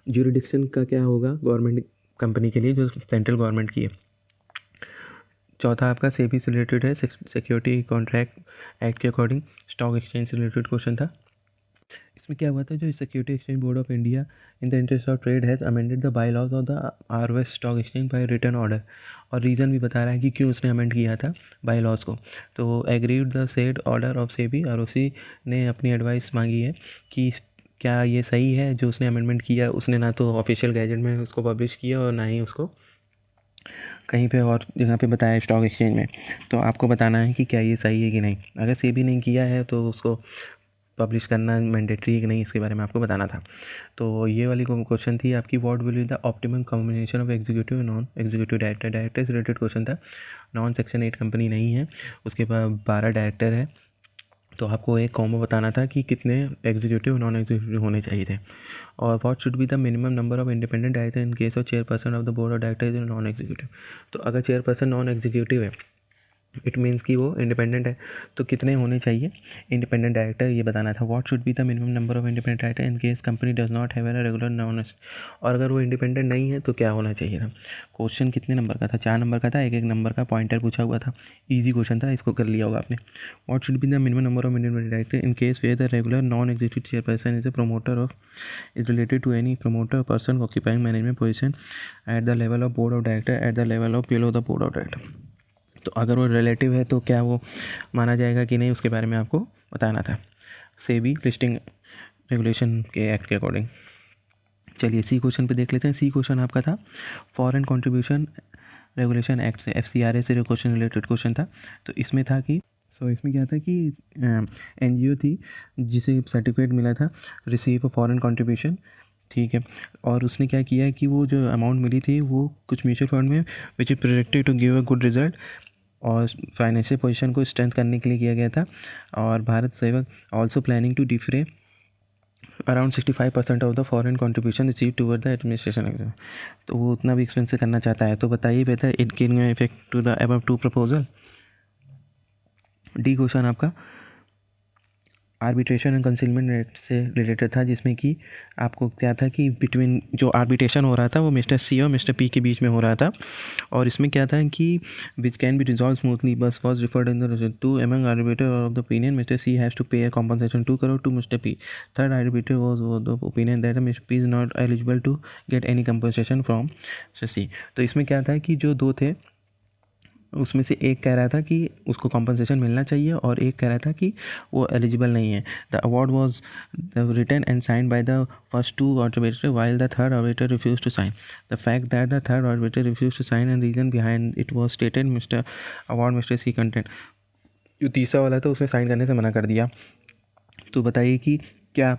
Jurisdiction का क्या होगा गवर्नमेंट कंपनी के लिए जो सेंट्रल गवर्नमेंट की है। चौथा आपका सेबी से रिलेटेड है, सिक्योरिटी कॉन्ट्रैक्ट एक्ट के अकॉर्डिंग स्टॉक एक्सचेंज से रिलेटेड क्वेश्चन था। इसमें क्या हुआ था, जो security exchange board of India in the interest of trade has amended the by laws of the ROS stock exchange by return order. और reason भी बता रहा है कि क्यों उसने अमेंड किया था बाई लॉज को। तो agreed the said order of SEBI, ROC ने अपनी एडवाइस मांगी है कि क्या ये सही है जो उसने अमेंडमेंट किया। उसने ना तो ऑफिशियल गैजेट में उसको पब्लिश किया और ना ही उसको कहीं पे और जगह पे बताया स्टॉक एक्सचेंज में। तो आपको बताना है कि क्या ये सही है कि नहीं। अगर सेबी नहीं किया है तो उसको पब्लिश करना मैंडेटरी है कि नहीं, इसके बारे में आपको बताना था। तो ये वाली क्वेश्चन थी आपकी what will be the optimum combination of executive non executive director. Director से रिलेटेड क्वेश्चन था। नॉन सेक्शन 8 कंपनी नहीं है, उसके बाद 12 डायरेक्टर है, तो आपको एक कॉम्बो बताना था कि कितने एग्जीक्यूटिव नॉन एग्जीक्यूटिव होने चाहिए थे। और what should be the minimum number of independent director in case of chairperson of the board of director is non executive. तो अगर चेयरपर्सन नॉन एग्जीक्यूटिव है इट मीन्स कि वो इंडिपेंडेंट है, तो कितने होने चाहिए इंडिपेंडेंट डायरेक्टर ये बताना था। What should be the minimum number of independent director in case company does not have a regular non, और अगर वो इंडिपेंडेंट नहीं है तो क्या होना चाहिए था। क्वेश्चन कितने नंबर का था, 4 नंबर का था, एक नंबर का पॉइंटर पूछा हुआ था, ईजी क्वेश्चन था, इसको कर लिया होगा आपने। What should be the minimum number of independent director in case where the regular non executive chairperson is a promoter of is related to any promoter person occupying management position at the level of board of director at the level of below the board of director. तो अगर वो relative है तो क्या वो माना जाएगा कि नहीं, उसके बारे में आपको बताना था सेबी लिस्टिंग रेगुलेशन के एक्ट के अकॉर्डिंग। चलिए सी क्वेश्चन पे देख लेते हैं। सी क्वेश्चन आपका था फॉरेन कंट्रीब्यूशन रेगुलेशन एक्ट से, एफसीआरए से जो क्वेश्चन रिलेटेड क्वेश्चन था। तो इसमें था कि इसमें क्या था कि एनजीओ थी जिसे सर्टिफिकेट मिला था रिसीव फॉरेन कंट्रीब्यूशन, ठीक है, और उसने क्या किया है कि वो जो अमाउंट मिली थी वो कुछ म्यूचुअल फंड में which is projected to give a good result और फाइनेंशियल पोजीशन को स्ट्रेंथ करने के लिए किया गया था। और Bharat Sevak also planning to defer around 65% of the foreign contribution receive toward the administration exam. तो वो उतना भी एक्सपेंस से करना चाहता है। तो बताइए whether it can effect to the above to proposal. D question आपका आर्बिट्रेशन एंड कंसीलमेंट रेट से रिलेटेड था, जिसमें कि आपको क्या था कि बिटवीन जो आर्बिट्रेशन हो रहा था वो मिस्टर सी और मिस्टर पी के बीच में हो रहा था। और इसमें क्या था कि which can be resolve smoothly बस was referred in the two among arbitrator of the opinion mister C has to pay a compensation 2 crore to mister P. Third arbitrator was the opinion that mister P is not eligible to get any compensation from mister C. तो इसमें क्या था कि जो दो थे उसमें से एक कह रहा था कि उसको कॉम्पनसेशन मिलना चाहिए और एक कह रहा था कि वो एलिजिबल नहीं है। The award was written and signed by the first two arbitrator while the third arbitrator refuse to sign. The fact that the third arbitrator refuse to sign and reason behind it was stated mister award mister C content. जो तीसरा वाला था उसने sign करने से मना कर दिया। तो बताइए कि क्या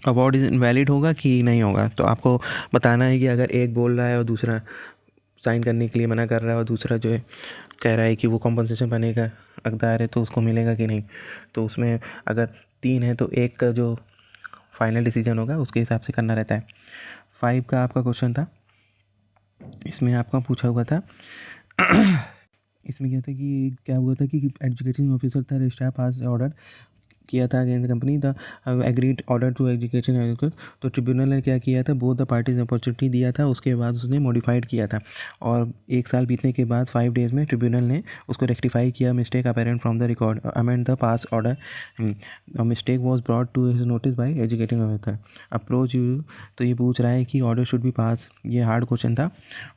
अवार्ड इनवैलिड होगा कि नहीं होगा। तो आपको बताना है कि अगर एक बोल रहा है और दूसरा साइन करने के लिए मना कर रहा है और दूसरा जो है कह रहा है कि वो कॉम्पनसेशन पाने का हकदार है तो उसको मिलेगा कि नहीं। तो उसमें अगर 3 है तो एक का जो फाइनल डिसीजन होगा उसके हिसाब से करना रहता है। 5 का आपका क्वेश्चन था, इसमें आपका पूछा हुआ था इसमें क्या था कि क्या हुआ था कि एजुकेशन ऑफिसर था रजिस्ट्रार पास ऑर्डर किया था against the company the agreed order to education. तो ट्रिब्यूनल ने क्या किया था, बोथ द पार्टीज अपॉर्चुनिटी दिया था, उसके बाद उसने मॉडिफाइड किया था और 1 साल बीतने के बाद 5 डेज़ में ट्रिब्यूनल ने उसको रेक्टिफाई किया mistake apparent from the record amend the pass order. Mistake was brought to his notice by educating officer approach you. तो ये पूछ रहा है कि ऑर्डर शुड बी पास, ये हार्ड क्वेश्चन था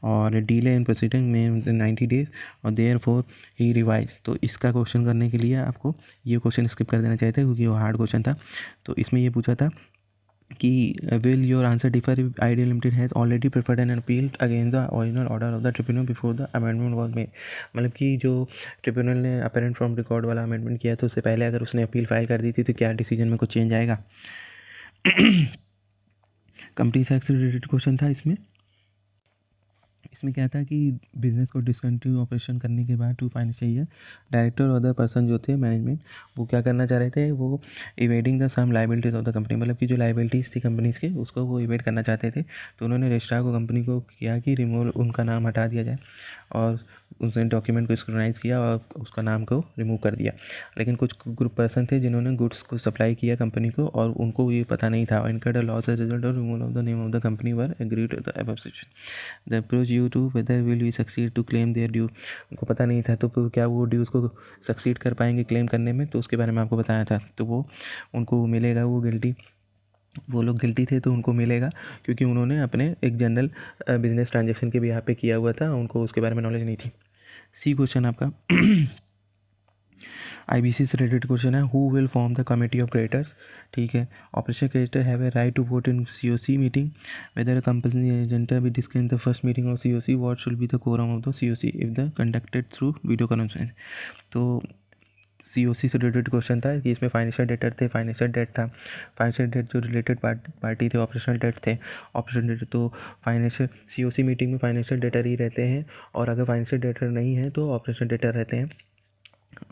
और डिले इन प्रोसीडिंग में 90 डेज और देयर फोर ही रिवाइज। तो इसका क्वेश्चन करने के लिए आपको ये क्वेश्चन स्किप कर देना चाहिए था क्योंकि वो हार्ड क्वेश्चन था। तो इसमें ये पूछा था कि will your answer differ if idea limited has already preferred and appealed against the original order of the tribunal before the amendment was made. मतलब कि जो ट्रिब्यूनल ने अपेरेंट फ्रॉम रिकॉर्ड वाला अमेंडमेंट किया तो उससे पहले अगर उसने अपील फाइल कर दी थी तो क्या डिसीजन में कुछ चेंज आएगा। कंपनी टैक्स से रिलेटेड क्वेश्चन था इसमें क्या था कि बिज़नेस को डिसकंटिन्यू ऑपरेशन करने के बाद टू फाइनेंशियल ईयर डायरेक्टर और अदर पर्सन जो थे मैनेजमेंट वो क्या करना चाह रहे थे, वो evading the some liabilities of the company, मतलब कि जो लाइबिलिटीज़ थी कंपनीज़ के उसको वो इवेट करना चाहते थे। तो उन्होंने रजिस्ट्रार को कंपनी को किया कि रिमूव उनका नाम हटा दिया जाए और उसने डॉक्यूमेंट को स्क्रूटनाइज किया और उसका नाम को रिमूव कर दिया। लेकिन कुछ ग्रुप पर्सन थे जिन्होंने गुड्स को सप्लाई किया कंपनी को और उनको ये पता नहीं था। इनका the loss as result of removal of the name of the company were agreed the above situation the approach you to whether will you succeed to claim their due. उनको पता नहीं था तो फिर क्या वो ड्यूज़ को सक्सीड कर पाएंगे क्लेम करने में, तो उसके बारे में आपको बताया था। तो वो उनको मिलेगा, वो लोग गिल्टी थे तो उनको मिलेगा क्योंकि उन्होंने अपने एक जनरल बिजनेस ट्रांजैक्शन के भी यहाँ पे किया हुआ था, उनको उसके बारे में नॉलेज नहीं थी। सी क्वेश्चन आपका आईबीसी से रिलेटेड क्वेश्चन है, who will form the committee of creditors. ठीक है, operation creditor have a right to vote in COC meeting whether company agent be discuss in the first meeting of COC what should be the quorum of the COC if the conducted through video conference. तो COC से related question था कि इसमें financial debtor थे, financial debt था, financial debt जो related party थे, operational date थे, ऑपरेशनल डेट। तो फाइनेंशियल सीओसी मीटिंग में फाइनेंशियल डेटर ही रहते हैं और अगर फाइनेंशियल डेटर नहीं है तो ऑपरेशनल डेटर रहते हैं।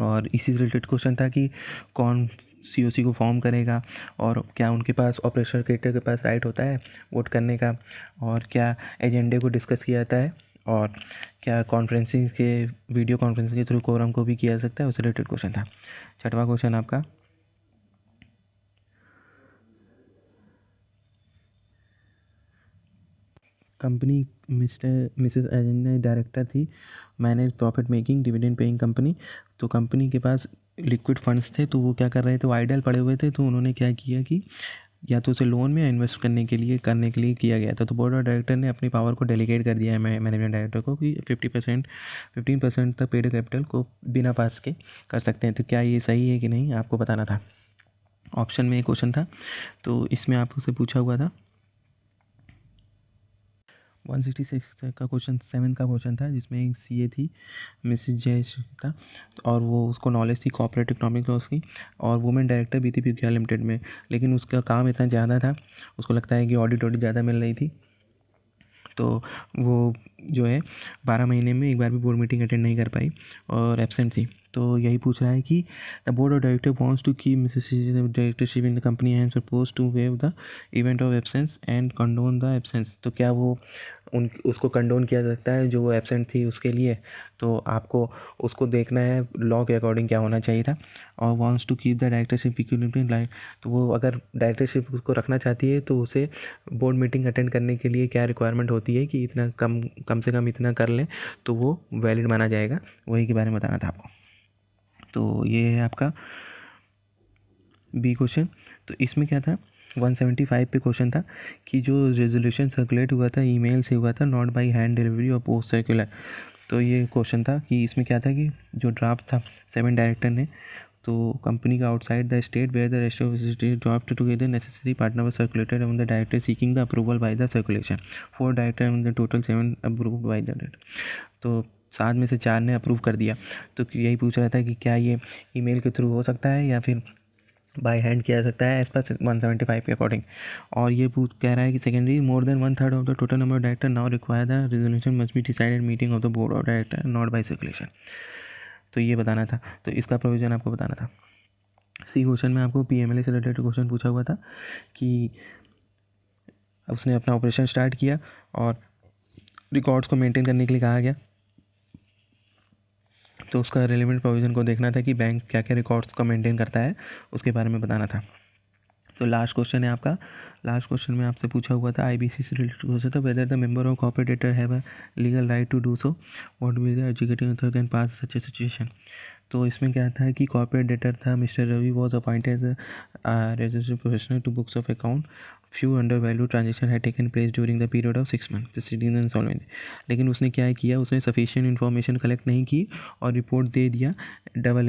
और इसी से रिलेटेड क्वेश्चन था कि कौन सीओसी को फॉर्म करेगा और क्या उनके पास ऑपरेशनल क्रेडिटर के पास राइट होता है वोट करने का, और क्या एजेंडे को डिस्कस किया जाता है, और क्या कॉन्फ्रेंसिंग के वीडियो कॉन्फ्रेंसिंग के थ्रू कोरम को भी किया जा सकता है, उससे रिलेटेड क्वेश्चन था। छठवां क्वेश्चन आपका कंपनी मिसेस एजेंडा डायरेक्टर थी, manage profit making dividend paying company. तो कंपनी के पास लिक्विड फंड्स थे तो वो क्या कर रहे थे, वो आइडल पड़े हुए थे, तो उन्होंने क्या किया कि या तो उसे लोन में इन्वेस्ट करने के लिए किया गया था। तो बोर्ड ऑफ डायरेक्टर ने अपनी पावर को डेलीगेट कर दिया है मैनेजमेंट डायरेक्टर को कि 15% तक पेड कैपिटल को बिना पास के कर सकते हैं। तो क्या ये सही है कि नहीं आपको बताना था। ऑप्शन में एक क्वेश्चन था तो इसमें आपसे पूछा हुआ था 166 का क्वेश्चन 7 का क्वेश्चन था जिसमें एक सीए थी मिसेस जयेश था और वो उसको नॉलेज थी कॉर्पोरेट इकोनॉमिक लॉस की और वुमेन डायरेक्टर भी थी पीवीआर लिमिटेड में। लेकिन उसका काम इतना ज़्यादा था, उसको लगता है कि ऑडिट ज़्यादा मिल रही थी, तो वो जो है 12 महीने में एक बार भी बोर्ड मीटिंग अटेंड नहीं कर पाई और एब्सेंट थी। तो यही पूछ रहा है कि the board of director wants to keep Mrs directorship in the company and suppose to waive the event of absence and condone the absence. तो क्या वो उसको कंडोन किया जा सकता है जो वो एब्सेंट थी उसके लिए? तो आपको उसको देखना है लॉ के अकॉर्डिंग क्या होना चाहिए था। और wants to keep the directorship equilibrium like, तो वो अगर डायरेक्टरशिप उसको रखना चाहती है तो उसे बोर्ड मीटिंग अटेंड करने के लिए क्या रिक्वायरमेंट होती है कि इतना कम से कम इतना कर लें तो वो वैलिड माना जाएगा। वही के बारे में बताना था आपको। तो ये है आपका बी क्वेश्चन। तो इसमें क्या था, 175 पे क्वेश्चन था कि जो रेजोल्यूशन सर्कुलेट हुआ था ईमेल से हुआ था, नॉट बाय हैंड डिलीवरी और पोस्ट सर्कुलर। तो ये क्वेश्चन था कि इसमें क्या था कि जो ड्राफ्ट था 7 डायरेक्टर ने, तो कंपनी का outside the state where the rest of state draft together necessary partner was circulated on the director seeking the approval by the circulation. 4 director on the total 7 approved by the director. तो 7 में से 4 ने approve कर दिया। तो यही पूछ रहा था कि क्या ये ईमेल के थ्रू हो सकता है या फिर बाय हैंड किया जा सकता है एज पर 175 के अकॉर्डिंग। और ये कह रहा है कि secondary more than 1/3 of the total number of director now require the resolution must be decided meeting of the board of director not by circulation. तो ये बताना था, तो इसका प्रोविज़न आपको बताना था। सी क्वेश्चन में आपको पीएमएलए से रिलेटेड क्वेश्चन पूछा हुआ था कि उसने अपना ऑपरेशन स्टार्ट किया और रिकॉर्ड्स को मेंटेन करने के लिए कहा गया, तो उसका रेलिवेंट प्रोविज़न को देखना था कि बैंक क्या क्या रिकॉर्ड्स को मेंटेन करता है, उसके बारे में बताना था। तो लास्ट क्वेश्चन है आपका। लास्ट क्वेश्चन में आपसे पूछा हुआ था आईबीसी से रिलेटेड क्वेश्चन था, whether the member of corporator have a legal right to do so, what will the adjudicating authority can pass such a situation. तो इसमें क्या था कि कॉर्पोरेट डेटर था mister Ravi was appointed as registered professional to books of account, few under value transaction है taken place during the period of 6 month preceding the insolvency. लेकिन उसने क्या किया, उसने सफिशिएंट इन्फॉर्मेशन कलेक्ट नहीं की और रिपोर्ट दे दिया डबल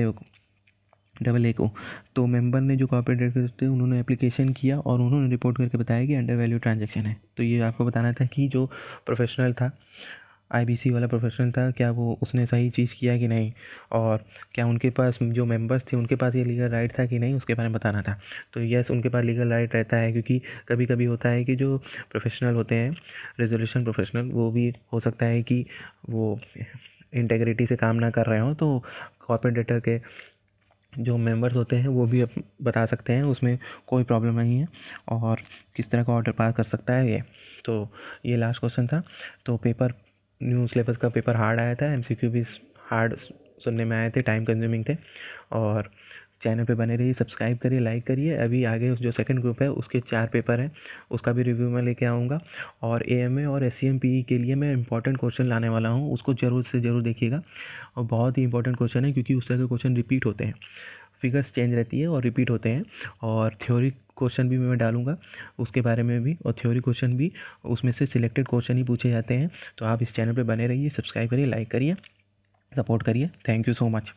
ए को। तो मेंबर ने जो कॉर्पोरेट डायरेक्टर थे उन्होंने एप्लीकेशन किया और उन्होंने रिपोर्ट करके बताया कि अंडर वैल्यू ट्रांजैक्शन है। तो ये आपको बताना था कि जो प्रोफेशनल था, आईबीसी वाला प्रोफेशनल था, क्या वो उसने सही चीज़ किया कि नहीं, और क्या उनके पास जो मेंबर्स थे उनके पास ये लीगल राइट था कि नहीं, उसके बारे में बताना था। तो यस, उनके पास लीगल राइट रहता है, क्योंकि कभी कभी होता है कि जो प्रोफेशनल होते हैं रेजोल्यूशन प्रोफेशनल, वो भी हो सकता है कि वो इंटेग्रिटी से काम ना कर रहे हों, तो कॉर्पोरेट डेटर के जो मेंबर्स होते हैं वो भी बता सकते हैं, उसमें कोई प्रॉब्लम नहीं है, और किस तरह का ऑर्डर पास कर सकता है ये। तो ये लास्ट क्वेश्चन था। तो पेपर न्यू सिलेबस का पेपर हार्ड आया था, एमसीक्यू भी हार्ड सुनने में आए थे, टाइम कंज्यूमिंग थे। और चैनल पे बने रहिए, सब्सक्राइब करिए, लाइक करिए। अभी आगे जो सेकंड ग्रुप है उसके 4 पेपर हैं, उसका भी रिव्यू मैं लेके आऊँगा। और एएमए और एससीएमपीई के लिए मैं इंपॉर्टेंट क्वेश्चन लाने वाला हूँ, उसको ज़रूर से ज़रूर देखिएगा। और बहुत ही इंपॉर्टेंट क्वेश्चन है, क्योंकि उस तरह के क्वेश्चन रिपीट होते हैं, फिगर्स चेंज रहती है और रिपीट होते हैं। और थ्योरी क्वेश्चन भी मैं डालूंगा उसके बारे में भी, और थ्योरी क्वेश्चन भी उसमें से सिलेक्टेड क्वेश्चन ही पूछे जाते हैं। तो आप इस चैनल पे बने रहिए, सब्सक्राइब करिए, लाइक करिए, सपोर्ट करिए। Thank you so much.